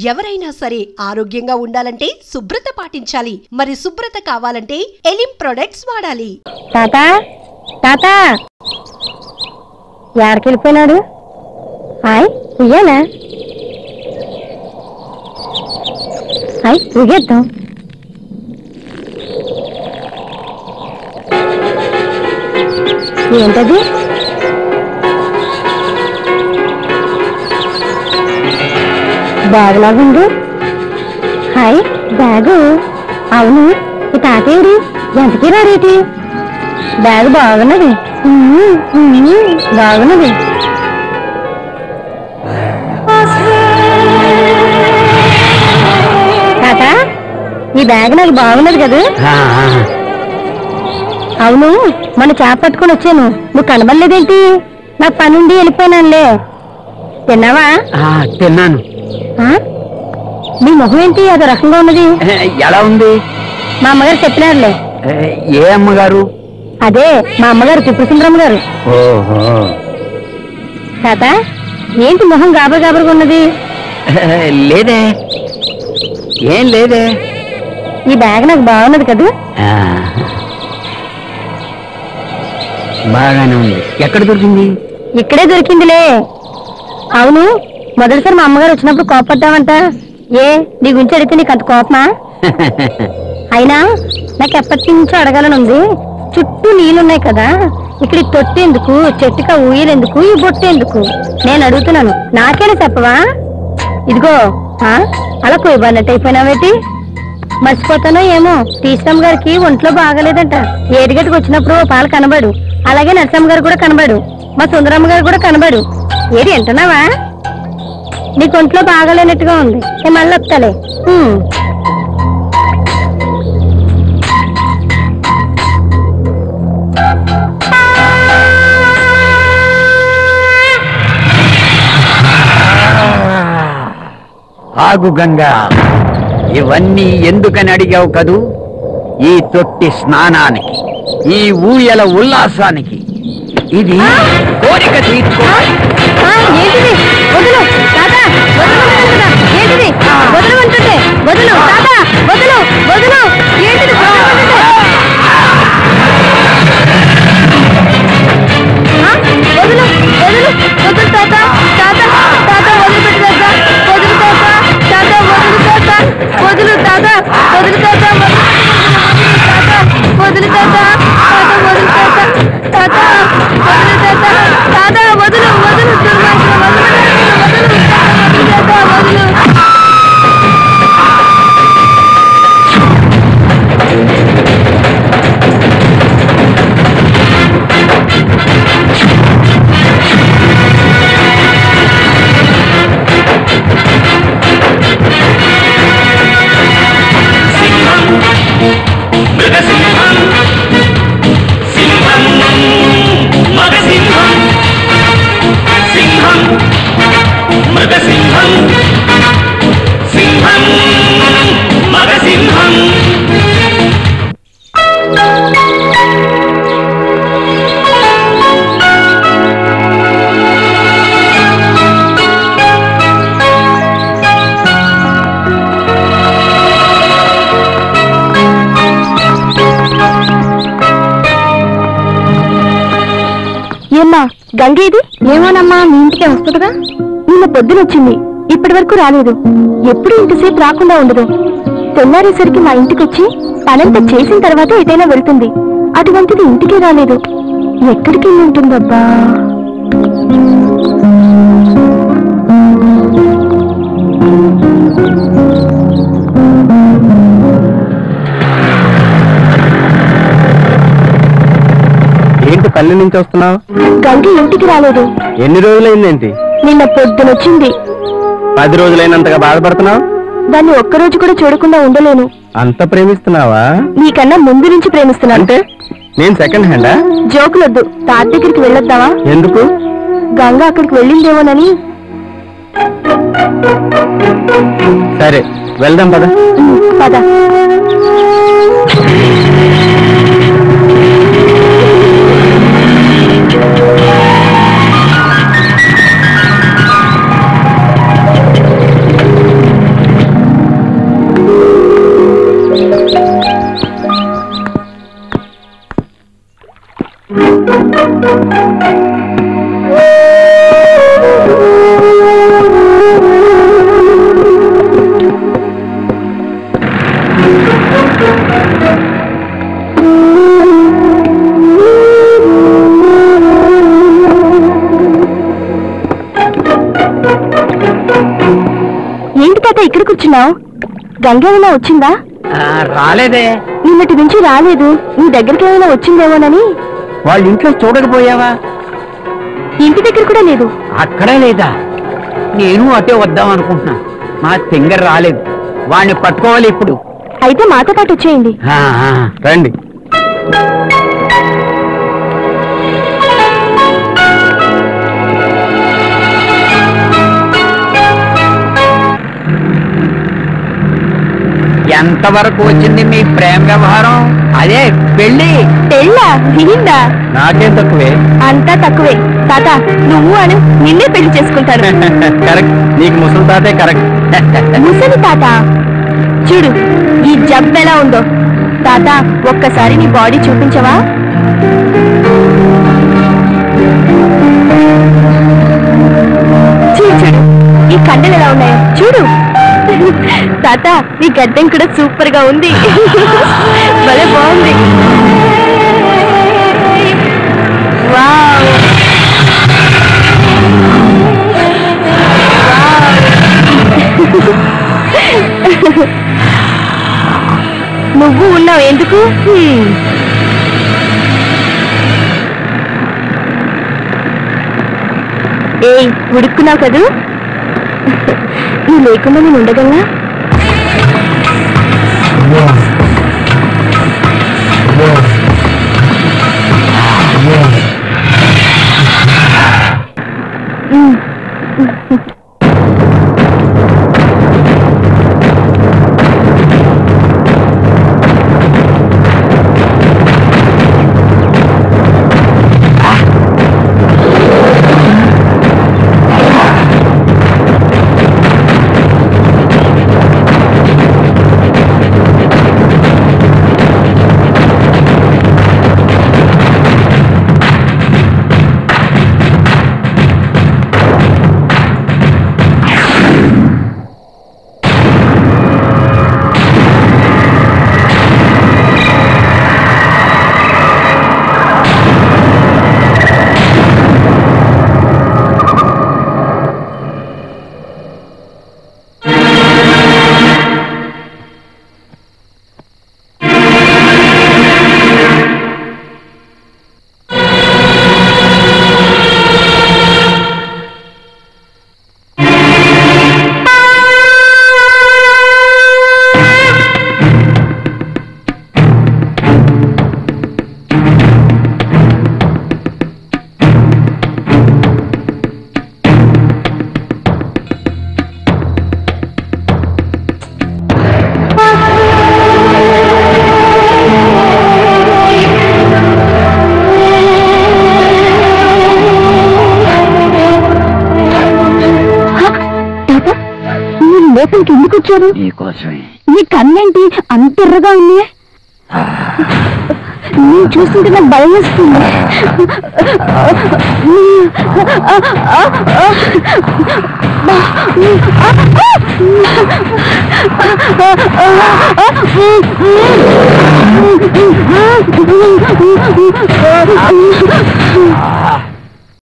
ఎవరైనా సరే ఆరోగ్యంగా ఉండాలంటే శుభ్రత పాటించాలి. మరి శుభ్రత కావాలంటే ఎలిం ప్రొడక్ట్స్ వాడాలి. తాత తాత ఎక్కడికెళ్ళిపోయినాడు? హాయ్ ఉయ్యాలా? హాయ్ ఉయ్యేద్దాం. ఏంటది? బ్యాగ్ లాగుంది. Hi bag. అవును ఈ తాతేడి ఎంతకీ రాడేటి? బ్యాగ్ బాగున్నది బాగున్నది. తాత ఈ బ్యాగ్ నాకు బాగున్నది కదా? అవును మన చేప పట్టుకొని వచ్చాను, నువ్వు కనబడలేదేంటి? నా పనుండి వెళ్ళిపోయినానులే. తిన్నావా? తిన్నాను. నీ మొహం ఏంటి అదో రకంగా ఉన్నది? ఎలా ఉంది? మా అమ్మగారు చెప్పినారులే. ఏ అమ్మగారు? అదే మా అమ్మగారు త్రిపురసుందరమ్మ గారు. ఓహో. తాత ఏంటి మొహం గాబర్ గాబర్గా ఉన్నది? లేదే, ఏం లేదే. ఈ బ్యాగ్ నాకు బాగున్నది కదా? బాగానే ఉంది. ఎక్కడ దొరికింది? ఇక్కడే దొరికిందిలే. అవును మొదటిసారి మా అమ్మగారు వచ్చినప్పుడు కోపడ్డావంట. ఏ నీ గురించి అడిగితే నీకు అంత కోపమా? అయినా నాకు ఎప్పటి నుంచో అడగాలనుంది. చుట్టూ నీళ్ళున్నాయి కదా, ఇక్కడ తొట్టి ఎందుకు, చెట్టుగా ఊయలెందుకు, ఈ బొట్టు ఎందుకు? నేను అడుగుతున్నాను, నాకేనా చెప్పవా? ఇదిగో అలా కొయ్యబడినట్టు అయిపోయినావేటి? మర్చిపోతానో ఏమో, టీచరమ్మ గారికి ఒంట్లో బాగాలేదంట. ఏడుగట్టుకు వచ్చినప్పుడు పాలు కనబడు, అలాగే నరసమ్మ గారు కూడా కనబడు, మా సుందరమ్మ గారు కూడా కనబడు. ఏది వింటున్నావా? నీకు ఒంట్లో బాగాలేనట్టుగా ఉంది. నేను మళ్ళీ వస్తాలే. ఆగు గంగా, ఇవన్నీ ఎందుకని అడిగావు కదూ? ఈ తొట్టి స్నానానికి, ఈ ఊయల ఉల్లాసానికి. ఇది కోరిక తీర్చుకో. ఏంటిది? వదులు తాతా, ఏంటిది? వదులు అంటుంటే వదులు తాతా, వదులు వదులు. ఏంటిది? వదులు వదులు వదులు తాత, తాత తాత వదిలిపెట్టు తాత, వదులు తాత, తాత వదులు తాత, వదులు తాత, వదులు తాత, వదులు తాత, తాత వదులు తాత, తాత వదులు తాత, తాత వదులు వదులు, దుర్మార్గుడు వదులు తాత వదులు. గంగ ఇది? ఏమోనమ్మా, మీ ఇంటికే వస్తుందిగా. నిన్న పొద్దునొచ్చింది, ఇప్పటి వరకు రాలేదు. ఎప్పుడు ఇంతసేపు రాకుండా ఉండదు. తెల్లారేసరికి మా ఇంటికి వచ్చి పనంతా చేసిన తర్వాత ఎటైనా వెళ్తుంది. అటువంటిది ఇంటికే రాలేదు. ఎక్కడికి వెళ్ళి ఉంటుందబ్బా? ఏంటి పల్లె నుంచి వస్తున్నావు? గంగి ఇంటికి రాలేదు. ఎన్ని రోజులైందేంటి? నిన్న పొద్దునొచ్చింది. 10 రోజులైనంతగా బాధపడుతున్నావు? దాన్ని ఒక్కరోజు కూడా చూడకుండా ఉండలేను. అంత ప్రేమిస్తున్నావా? నీకన్నా ముందు నుంచి ప్రేమిస్తున్నా. అంటే నేను సెకండ్ హ్యాండా? జోకులొద్దు, తాత దగ్గరికి వెళ్ళొద్దావా? ఎందుకు? గంగ అక్కడికి వెళ్ళిందేమోనని. సరే వెళ్దాం పద. పద. ఏంటి తాత ఇక్కడ కూర్చున్నావు? గంగేమైనా వచ్చిందా? రాలేదే. నిన్నటి నుంచి రాలేదు. నీ దగ్గరికి ఏమైనా వచ్చిందేమోనని. వాళ్ళ ఇంట్లో చూడకపోయావా? ఇంటి దగ్గర కూడా లేదు. అక్కడే లేదా? నేను అటే వద్దాం అనుకుంటున్నా. మా సింగర్ రాలేదు. వాడిని పట్టుకోవాలి ఇప్పుడు. అయితే మాతో పాటు వచ్చేయండి. రండి. ఎంతవరకు వచ్చింది మీ ప్రేమ వ్యవహారం? అదే పెళ్లి. పెళ్ళా? వినిందా? నాకేం తక్కువే. అంతా తక్కువే. తాత నువ్వు అను, నిన్నే పెళ్లి చేసుకుంటాను. కరెక్ట్. నీకు ముసలి తాతే కరెక్ట్. ముసలి తాత చూడు ఈ జబ్బు ఎలా ఉందో. తాత ఒక్కసారి నీ బాడీ చూపించవా? చూడు చూడు ఈ కండలు ఎలా ఉన్నాయో చూడు. తాత నీ గడ్డం కూడా సూపర్ గా ఉంది. భలే బాగుంది. వావ్ నువ్వు ఉన్నావు ఎందుకు? ఏయ్ ఉడుక్కున్నావు కదూ? నువ్వు లేకుండా నేను ఉండగలనా? లోపలికి ఎందుకు వచ్చారు? నీకోసమే. నీ కన్నేంటి అంత ఎర్రగా ఉంది? నేను చూస్తుంటే నాకు భయం వేస్తుంది.